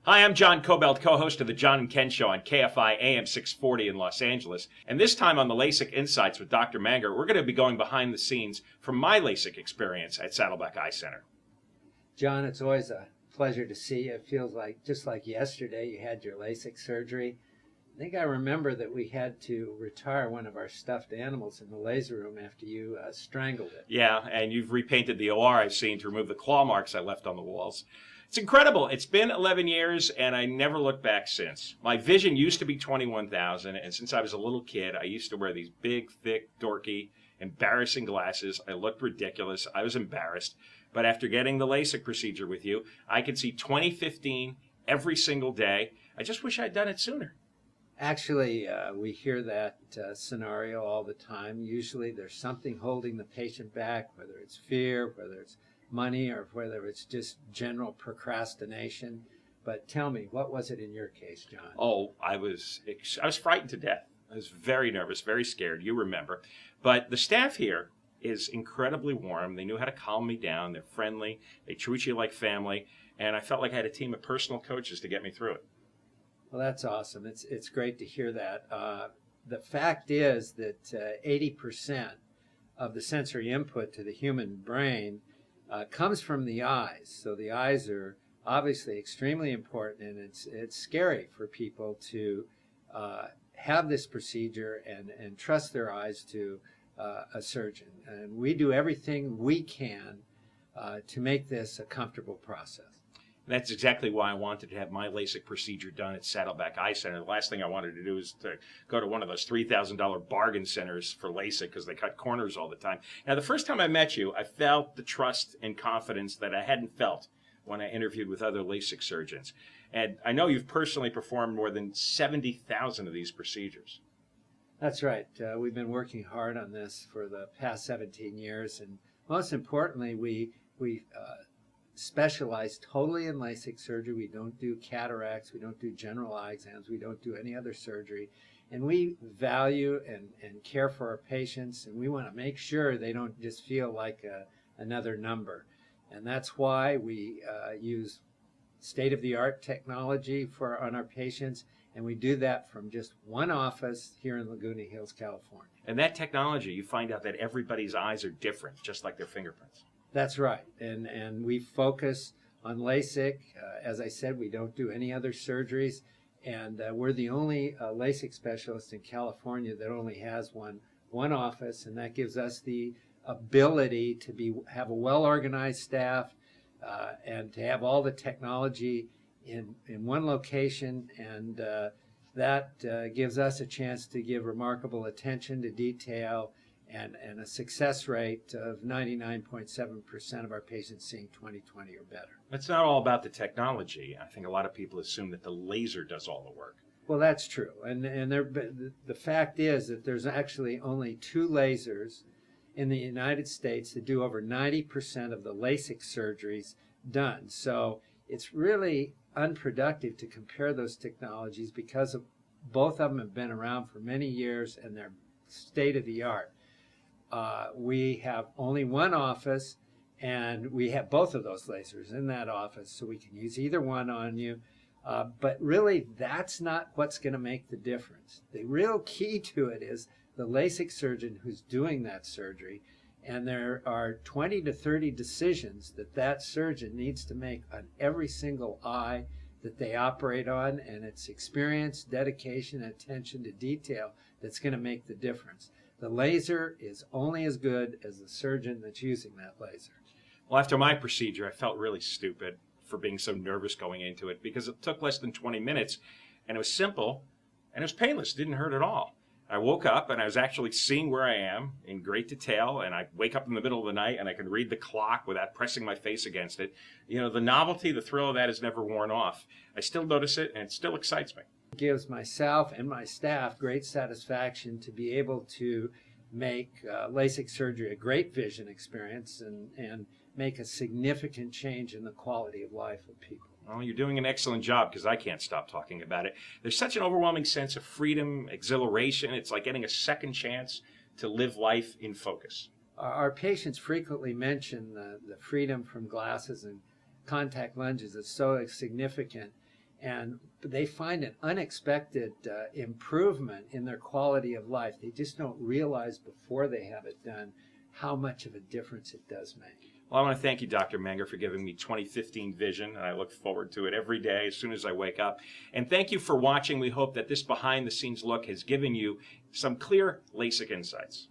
Hi, I'm John Kobylt, co-host of the John and Ken Show on KFI AM 640 in Los Angeles. And this time on the LASIK Insights with Dr. Manger, we're going to be going behind the scenes from my LASIK experience at Saddleback Eye Center. John, it's always a pleasure to see you. It feels like just like yesterday you had your LASIK surgery. I think I remember that we had to retire one of our stuffed animals in the laser room after you strangled it. Yeah, and you've repainted the OR I've seen to remove the claw marks I left on the walls. It's incredible. It's been 11 years, and I never looked back since. My vision used to be 21,000, and since I was a little kid, I used to wear these big, thick, dorky, embarrassing glasses. I looked ridiculous. I was embarrassed. But after getting the LASIK procedure with you, I can see 20/15 every single day. I just wish I'd done it sooner. Actually, we hear that scenario all the time. Usually there's something holding the patient back, whether it's fear, whether it's money, or whether it's just general procrastination. But tell me, what was it in your case, John? Oh, I was frightened to death. I was very nervous, very scared, you remember. But the staff here is incredibly warm. They knew how to calm me down. They're friendly. They treat you like family. And I felt like I had a team of personal coaches to get me through it. Well, that's awesome. It's great to hear that. The fact is that 80% of the sensory input to the human brain comes from the eyes. So the eyes are obviously extremely important, and it's scary for people to have this procedure and trust their eyes to a surgeon. And we do everything we can to make this a comfortable process. That's exactly why I wanted to have my LASIK procedure done at Saddleback Eye Center. The last thing I wanted to do is to go to one of those $3,000 bargain centers for LASIK because they cut corners all the time. Now, the first time I met you, I felt the trust and confidence that I hadn't felt when I interviewed with other LASIK surgeons. And I know you've personally performed more than 70,000 of these procedures. That's right. We've been working hard on this for the past 17 years. And most importantly, we specialize totally in LASIK surgery. We don't do cataracts. We don't do general eye exams. We don't do any other surgery. And we value and care for our patients, and we want to make sure they don't just feel like another number. And that's why we use state-of-the-art technology on our patients, and we do that from just one office here in Laguna Hills, California. And that technology, you find out that everybody's eyes are different, just like their fingerprints. That's right, and we focus on LASIK. As I said, we don't do any other surgeries, and we're the only LASIK specialist in California that only has one office, and that gives us the ability to have a well-organized staff and to have all the technology in one location, and that gives us a chance to give remarkable attention to detail and a success rate of 99.7% of our patients seeing 20/20 or better. It's not all about the technology. I think a lot of people assume that the laser does all the work. Well, that's true. And the fact is that there's actually only 2 lasers in the United States that do over 90% of the LASIK surgeries done. So it's really unproductive to compare those technologies because both of them have been around for many years and they're state of the art. We have only one office, and we have both of those lasers in that office, so we can use either one on you. But really, that's not what's going to make the difference. The real key to it is the LASIK surgeon who's doing that surgery, and there are 20 to 30 decisions that surgeon needs to make on every single eye that they operate on, and it's experience, dedication, and attention to detail that's going to make the difference. The laser is only as good as the surgeon that's using that laser. Well, after my procedure, I felt really stupid for being so nervous going into it because it took less than 20 minutes, and it was simple, and it was painless. It didn't hurt at all. I woke up, and I was actually seeing where I am in great detail, and I wake up in the middle of the night, and I can read the clock without pressing my face against it. You know, the novelty, the thrill of that has never worn off. I still notice it, and it still excites me. It gives myself and my staff great satisfaction to be able to make LASIK surgery a great vision experience and make a significant change in the quality of life of people. Well, you're doing an excellent job because I can't stop talking about it. There's such an overwhelming sense of freedom, exhilaration. It's like getting a second chance to live life in focus. Our patients frequently mention the freedom from glasses and contact lenses is so significant. and they find an unexpected improvement in their quality of life. They just don't realize before they have it done how much of a difference it does make. Well, I want to thank you, Dr. Manger, for giving me 2015 vision, and I look forward to it every day as soon as I wake up. And thank you for watching. We hope that this behind-the-scenes look has given you some clear LASIK insights.